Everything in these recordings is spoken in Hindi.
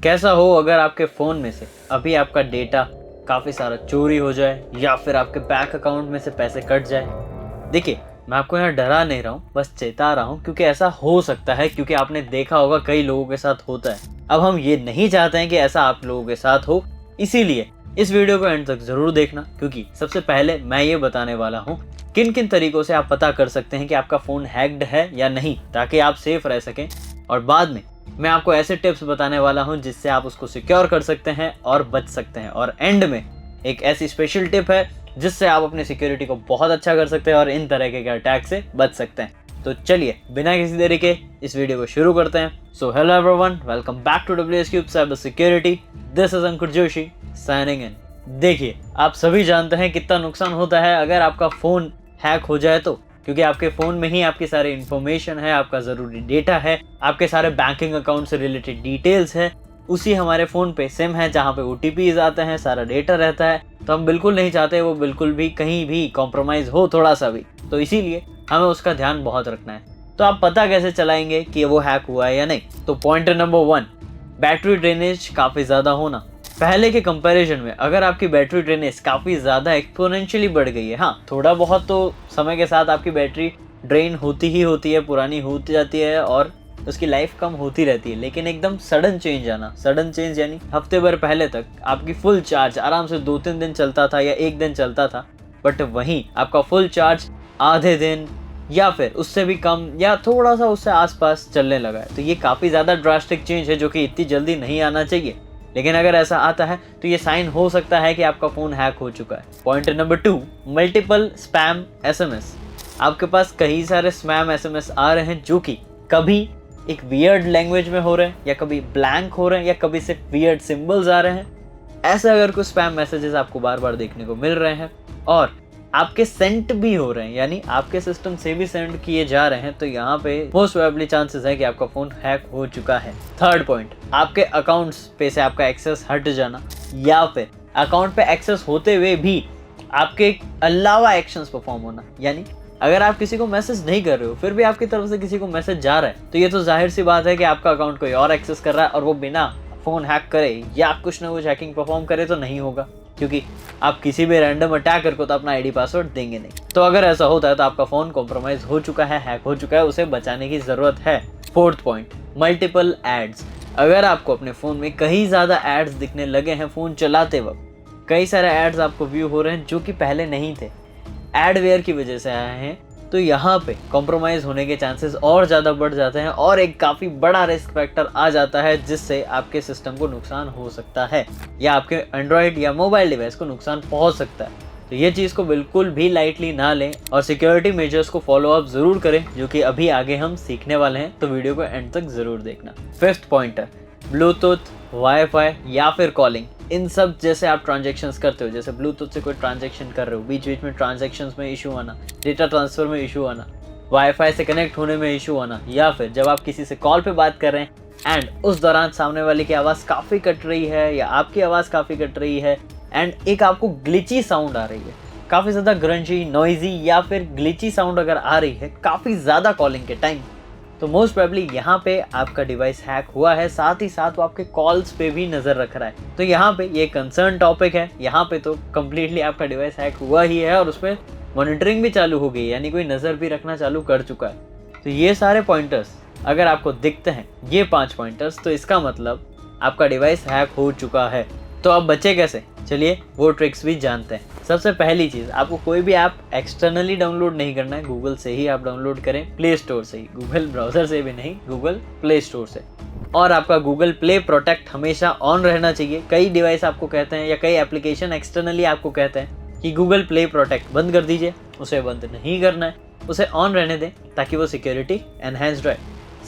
कैसा हो अगर आपके फ़ोन में से अभी आपका डेटा काफ़ी सारा चोरी हो जाए या फिर आपके बैंक अकाउंट में से पैसे कट जाए। देखिए, मैं आपको यहाँ डरा नहीं रहा हूँ, बस चेता रहा हूँ क्योंकि ऐसा हो सकता है, क्योंकि आपने देखा होगा कई लोगों के साथ होता है। अब हम ये नहीं चाहते हैं कि ऐसा आप लोगों के साथ हो, इसीलिए इस वीडियो को एंड तक ज़रूर देखना, क्योंकि सबसे पहले मैं ये बताने वाला हूँ किन किन तरीकों से आप पता कर सकते हैं कि आपका फ़ोन हैक्ड है या नहीं, ताकि आप सेफ रह सकें। और बाद में मैं आपको ऐसे टिप्स बताने वाला हूं जिससे आप उसको सिक्योर कर सकते हैं और बच सकते हैं। और एंड में एक ऐसी स्पेशल टिप है जिससे आप अपनी सिक्योरिटी को बहुत अच्छा कर सकते हैं और इन तरह के अटैक से बच सकते हैं। तो चलिए बिना किसी देरी के इस वीडियो को शुरू करते हैं। So hello everyone, welcome back to WS Cube cyber security. This is Ankur Joshi signing in. देखिए, आप सभी जानते हैं कितना नुकसान होता है अगर आपका फ़ोन हैक हो जाए तो, क्योंकि आपके फ़ोन में ही आपकी सारी इन्फॉर्मेशन है, आपका ज़रूरी डेटा है, आपके सारे बैंकिंग अकाउंट से रिलेटेड डिटेल्स है, उसी हमारे फ़ोन पे सिम है जहाँ पे OTPs आते हैं, सारा डेटा रहता है। तो हम बिल्कुल नहीं चाहते वो बिल्कुल भी कहीं भी कॉम्प्रोमाइज़ हो थोड़ा सा भी, तो इसीलिए हमें उसका ध्यान बहुत रखना है। तो आप पता कैसे चलाएंगे कि वो हैक हुआ है या नहीं? तो पॉइंटर नंबर 1, बैटरी ड्रेनेज काफ़ी ज़्यादा होना। पहले के कंपैरिजन में अगर आपकी बैटरी ड्रेनेज काफ़ी ज़्यादा एक्सपोनेंशियली बढ़ गई है, हाँ थोड़ा बहुत तो समय के साथ आपकी बैटरी ड्रेन होती ही होती है, पुरानी होती जाती है और उसकी लाइफ कम होती रहती है, लेकिन एकदम सडन चेंज आना, सडन चेंज यानी हफ्ते भर पहले तक आपकी फुल चार्ज आराम से 2-3 दिन चलता था या 1 दिन चलता था, बट वहीं आपका फुल चार्ज आधे दिन या फिर उससे भी कम या थोड़ा सा उससे आसपास चलने लगा है। तो ये काफ़ी ज़्यादा ड्रास्टिक चेंज है जो कि इतनी जल्दी नहीं आना चाहिए, लेकिन अगर ऐसा आता है तो ये साइन हो सकता है कि आपका फ़ोन हैक हो चुका है। Point number 2, multiple spam SMS। आपके पास कई सारे स्पैम SMS आ रहे हैं जो कि कभी एक वियर्ड लैंग्वेज में हो रहे हैं, या कभी ब्लैंक हो रहे हैं, या कभी सिर्फ वियर्ड सिंबल्स आ रहे हैं। ऐसे अगर कुछ स्पैम मैसेजेस आपको बार बार देखने को मिल रहे हैं और आपके सेंड भी हो रहे हैं, यानी आपके सिस्टम से भी सेंड किए जा रहे हैं, तो यहाँ पे मोस्ट प्रोबेबली चांसेस है कि आपका फ़ोन हैक हो चुका है। थर्ड पॉइंट, आपके अकाउंट्स पे से आपका एक्सेस हट जाना, या फिर अकाउंट पे एक्सेस होते हुए भी आपके अलावा एक्शंस परफॉर्म होना। यानी अगर आप किसी को मैसेज नहीं कर रहे हो फिर भी आपकी तरफ से किसी को मैसेज जा रहा है, तो ये तो जाहिर सी बात है कि आपका अकाउंट कोई और एक्सेस कर रहा है, और वो बिना फ़ोन हैक करे या कुछ ना कुछ हैकिंग परफॉर्म करे तो नहीं होगा, क्योंकि आप किसी भी रैंडम अटैकर को तो अपना ID पासवर्ड देंगे नहीं। तो अगर ऐसा होता है तो आपका फ़ोन कॉम्प्रोमाइज हो चुका है, हैक हो चुका है, उसे बचाने की ज़रूरत है। Fourth point, multiple aids. अगर आपको अपने फ़ोन में कहीं ज़्यादा एड्स दिखने लगे हैं फ़ोन चलाते वक्त, कई सारे एड्स आपको व्यू हो रहे हैं जो कि पहले नहीं थे, एडवेयर की वजह से आए हैं, तो यहाँ पे कॉम्प्रोमाइज़ होने के चांसेस और ज़्यादा बढ़ जाते हैं और एक काफ़ी बड़ा रिस्क फैक्टर आ जाता है जिससे आपके सिस्टम को नुकसान हो सकता है या आपके एंड्रॉयड या मोबाइल डिवाइस को नुकसान पहुँच सकता है। तो ये चीज़ को बिल्कुल भी लाइटली ना लें और सिक्योरिटी मेजर्स को फॉलो अप ज़रूर करें, जो कि अभी आगे हम सीखने वाले हैं, तो वीडियो को एंड तक ज़रूर देखना। फिफ्थ पॉइंट है ब्लूटूथ, वाईफाई या फिर कॉलिंग। इन सब जैसे आप ट्रांजैक्शंस करते हो, जैसे ब्लूटूथ से कोई ट्रांजैक्शन कर रहे हो, बीच बीच में ट्रांजैक्शंस में इशू आना, डेटा ट्रांसफ़र में इशू आना, वाईफाई से कनेक्ट होने में इशू आना, या फिर जब आप किसी से कॉल पे बात कर रहे हैं एंड उस दौरान सामने वाले की आवाज़ काफ़ी कट रही है या आपकी आवाज़ काफ़ी कट रही है एंड एक आपको ग्लिची साउंड आ रही है, काफ़ी ज़्यादा ग्रंजी, नॉइजी या फिर ग्लिची साउंड अगर आ रही है काफ़ी ज़्यादा कॉलिंग के टाइम, तो मोस्ट प्रोबेबली यहाँ पे आपका डिवाइस हैक हुआ है, साथ ही साथ वो आपके कॉल्स पे भी नज़र रख रहा है। तो यहाँ पे ये कंसर्न टॉपिक है, यहाँ पे तो कम्प्लीटली आपका डिवाइस हैक हुआ ही है और उस पर मॉनिटरिंग भी चालू हो गई, यानी कोई नज़र भी रखना चालू कर चुका है। तो ये सारे पॉइंटर्स अगर आपको दिखते हैं, ये 5 पॉइंटर्स, तो इसका मतलब आपका डिवाइस हैक हो चुका है। तो अब बचे कैसे? चलिए वो ट्रिक्स भी जानते हैं। सबसे पहली चीज़, आपको कोई भी ऐप एक्सटर्नली डाउनलोड नहीं करना है, गूगल से ही आप डाउनलोड करें, प्ले स्टोर से ही, गूगल ब्राउज़र से भी नहीं, गूगल प्ले स्टोर से। और आपका गूगल प्ले प्रोटेक्ट हमेशा ऑन रहना चाहिए। कई डिवाइस आपको कहते हैं या कई एप्लीकेशन एक्सटर्नली आपको कहते हैं कि गूगल प्ले प्रोटेक्ट बंद कर दीजिए, उसे बंद नहीं करना है, उसे ऑन रहने दें ताकि वो सिक्योरिटी एनहेंस्ड रहे।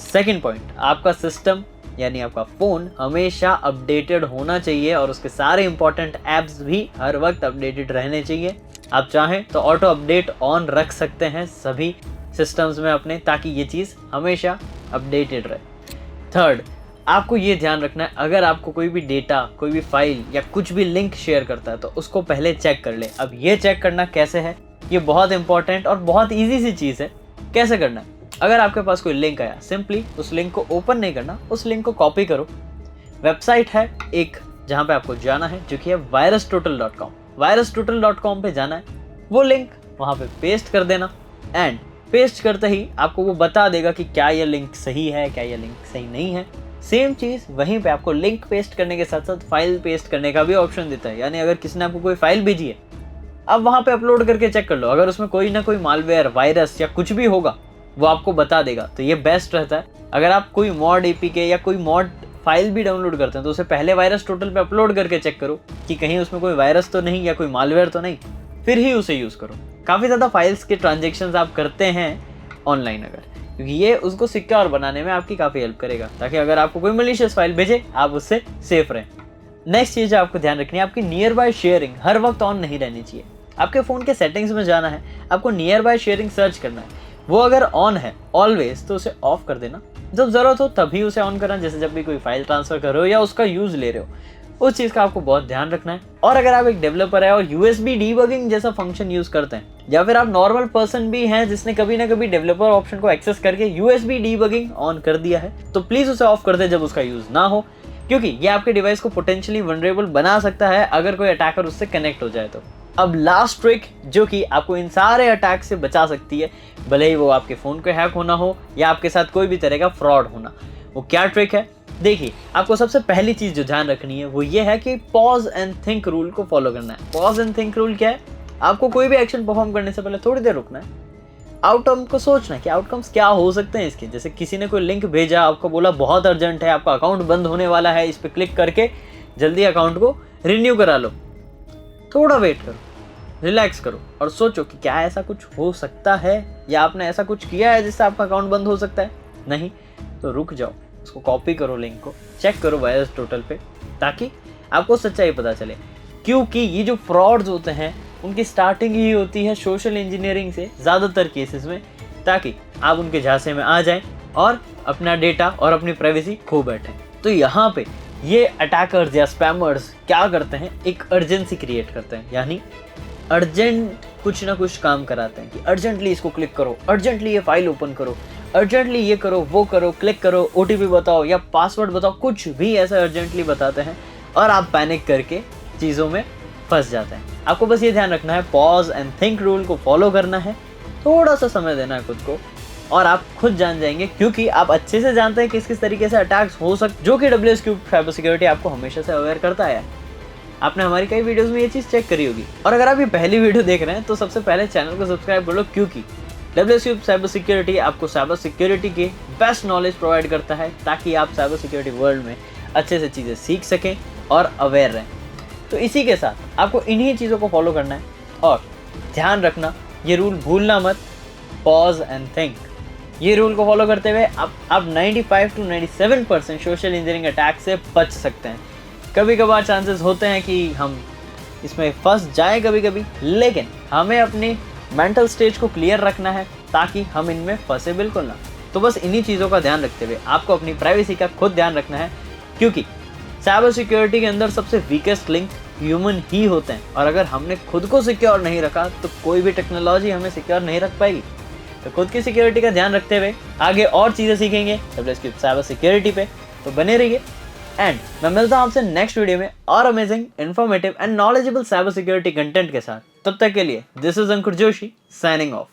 सेकेंड पॉइंट, आपका सिस्टम यानी आपका फ़ोन हमेशा अपडेटेड होना चाहिए और उसके सारे इंपॉर्टेंट ऐप्स भी हर वक्त अपडेटेड रहने चाहिए। आप चाहें तो ऑटो अपडेट ऑन रख सकते हैं सभी सिस्टम्स में अपने, ताकि ये चीज़ हमेशा अपडेटेड रहे। थर्ड, आपको ये ध्यान रखना है अगर आपको कोई भी डेटा, कोई भी फाइल या कुछ भी लिंक शेयर करता है तो उसको पहले चेक कर ले। अब ये चेक करना कैसे है, ये बहुत इंपॉर्टेंट और बहुत ईजी सी चीज़ है। कैसे करना है? अगर आपके पास कोई लिंक आया, सिंपली उस लिंक को ओपन नहीं करना, उस लिंक को कॉपी करो, वेबसाइट है एक जहाँ पे आपको जाना है, जो कि है virustotal.com। virustotal.com पे जाना है, वो लिंक वहाँ पे पेस्ट कर देना एंड पेस्ट करते ही आपको वो बता देगा कि क्या ये लिंक सही है, क्या ये लिंक सही नहीं है। सेम चीज़ वहीं पे आपको लिंक पेस्ट करने के साथ साथ फाइल पेस्ट करने का भी ऑप्शन देता है। यानी अगर किसी ने आपको कोई फाइल भेजी है, अब वहाँ पे अपलोड करके चेक कर लो, अगर उसमें कोई ना कोई मालवेयर, वायरस या कुछ भी होगा वो आपको बता देगा। तो ये बेस्ट रहता है। अगर आप कोई मॉड एपीके या कोई मॉड फाइल भी डाउनलोड करते हैं तो उसे पहले VirusTotal पे अपलोड करके चेक करो कि कहीं उसमें कोई वायरस तो नहीं या कोई मालवेयर तो नहीं, फिर ही उसे यूज़ करो। काफ़ी ज़्यादा फाइल्स के ट्रांजेक्शन्स आप करते हैं ऑनलाइन अगर, क्योंकि ये उसको सिक्योर बनाने में आपकी काफ़ी हेल्प करेगा, ताकि अगर आपको कोई मलिशियस फाइल भेजे आप उससे सेफ रहें। नेक्स्ट चीज़ जो आपको ध्यान रखनी है, आपकी नियर बाय शेयरिंग हर वक्त ऑन नहीं रहनी चाहिए। आपके फ़ोन के सेटिंग्स में जाना है, आपको नियर बाय शेयरिंग सर्च करना है, वो अगर ऑन है ऑलवेज तो उसे ऑफ कर देना। जब ज़रूरत हो तभी उसे ऑन करना, जैसे जब भी कोई फाइल ट्रांसफ़र कर रहे हो या उसका यूज़ ले रहे हो, उस चीज़ का आपको बहुत ध्यान रखना है। और अगर आप एक डेवलपर है और USB डीबगिंग जैसा फंक्शन यूज़ करते हैं, या फिर आप नॉर्मल पर्सन भी हैं जिसने कभी ना कभी डेवलपर ऑप्शन को एक्सेस करके USB डीबगिंग ऑन कर दिया है, तो प्लीज़ उसे ऑफ कर दे जब उसका यूज़ ना हो, क्योंकि ये आपके डिवाइस को पोटेंशियली वनरेबल बना सकता है अगर कोई अटैकर उससे कनेक्ट हो जाए तो। अब लास्ट ट्रिक जो कि आपको इन सारे अटैक से बचा सकती है, भले ही वो आपके फ़ोन को हैक होना हो या आपके साथ कोई भी तरह का फ्रॉड होना, वो क्या ट्रिक है? देखिए, आपको सबसे पहली चीज़ जो ध्यान रखनी है वो ये है कि पॉज एंड थिंक रूल को फॉलो करना है। पॉज एंड थिंक रूल क्या है? आपको कोई भी एक्शन परफॉर्म करने से पहले थोड़ी देर रुकना है, आउटकम को सोचना है कि आउटकम्स क्या हो सकते हैं इसके। जैसे किसी ने कोई लिंक भेजा, आपको बोला बहुत अर्जेंट है, आपका अकाउंट बंद होने वाला है, इस पर क्लिक करके जल्दी अकाउंट को रिन्यू करा लो। थोड़ा वेट करो, रिलैक्स करो और सोचो कि क्या ऐसा कुछ हो सकता है, या आपने ऐसा कुछ किया है जिससे आपका अकाउंट बंद हो सकता है। नहीं तो रुक जाओ, उसको कॉपी करो, लिंक को चेक करो VirusTotal पे, ताकि आपको सच्चाई पता चले। क्योंकि ये जो फ्रॉड्स होते हैं उनकी स्टार्टिंग ही होती है सोशल इंजीनियरिंग से ज़्यादातर केसेस में, ताकि आप उनके झांसे में आ जाएं और अपना डेटा और अपनी प्राइवेसी खो बैठें। तो यहाँ पे ये अटैकर्स या स्पैमर्स क्या करते हैं, एक अर्जेंसी क्रिएट करते हैं, यानी अर्जेंट कुछ ना कुछ काम कराते हैं कि अर्जेंटली इसको क्लिक करो, अर्जेंटली ये फाइल ओपन करो, अर्जेंटली ये करो, वो करो, क्लिक करो, OTP बताओ या पासवर्ड बताओ, कुछ भी ऐसा अर्जेंटली बताते हैं और आप पैनिक करके चीज़ों में फंस जाते हैं। आपको बस ये ध्यान रखना है, पॉज एंड थिंक रूल को फॉलो करना है, थोड़ा सा समय देना है खुद को और आप खुद जान जाएंगे, क्योंकि आप अच्छे से जानते हैं किस किस तरीके से अटैक्स हो सकते, जो कि WSCube साइबर सिक्योरिटी आपको हमेशा से अवेयर करता है। आपने हमारी कई वीडियोस में ये चीज़ चेक करी होगी। और अगर आप ये पहली वीडियो देख रहे हैं तो सबसे पहले चैनल को सब्सक्राइब कर लो, क्योंकि WSCube साइबर सिक्योरिटी आपको साइबर सिक्योरिटी के बेस्ट नॉलेज प्रोवाइड करता है, ताकि आप साइबर सिक्योरिटी वर्ल्ड में अच्छे से चीज़ें सीख सकें और अवेयर रहें। तो इसी के साथ आपको इन्हीं चीज़ों को फॉलो करना है और ध्यान रखना, ये रूल भूलना मत, पॉज एंड थिंक। ये रूल को फॉलो करते हुए आप 95 to 97% सोशल इंजीनियरिंग अटैक से बच सकते हैं। कभी कभार चांसेस होते हैं कि हम इसमें फंस जाएं कभी कभी, लेकिन हमें अपनी मेंटल स्टेज को क्लियर रखना है ताकि हम इनमें फंसे बिल्कुल ना। तो बस इन्हीं चीज़ों का ध्यान रखते हुए आपको अपनी प्राइवेसी का खुद ध्यान रखना है, क्योंकि साइबर सिक्योरिटी के अंदर सबसे वीकेस्ट लिंक ह्यूमन ही होते हैं, और अगर हमने खुद को सिक्योर नहीं रखा तो कोई भी टेक्नोलॉजी हमें सिक्योर नहीं रख पाएगी। तो खुद की सिक्योरिटी का ध्यान रखते हुए आगे और चीज़ें सीखेंगे WSCube साइबर सिक्योरिटी पे, तो बने रहिए। एंड मैं मिलता हूँ आपसे नेक्स्ट वीडियो में और amazing, informative and knowledgeable cyber security content के साथ। तब तक के लिए this is Ankur Joshi signing off.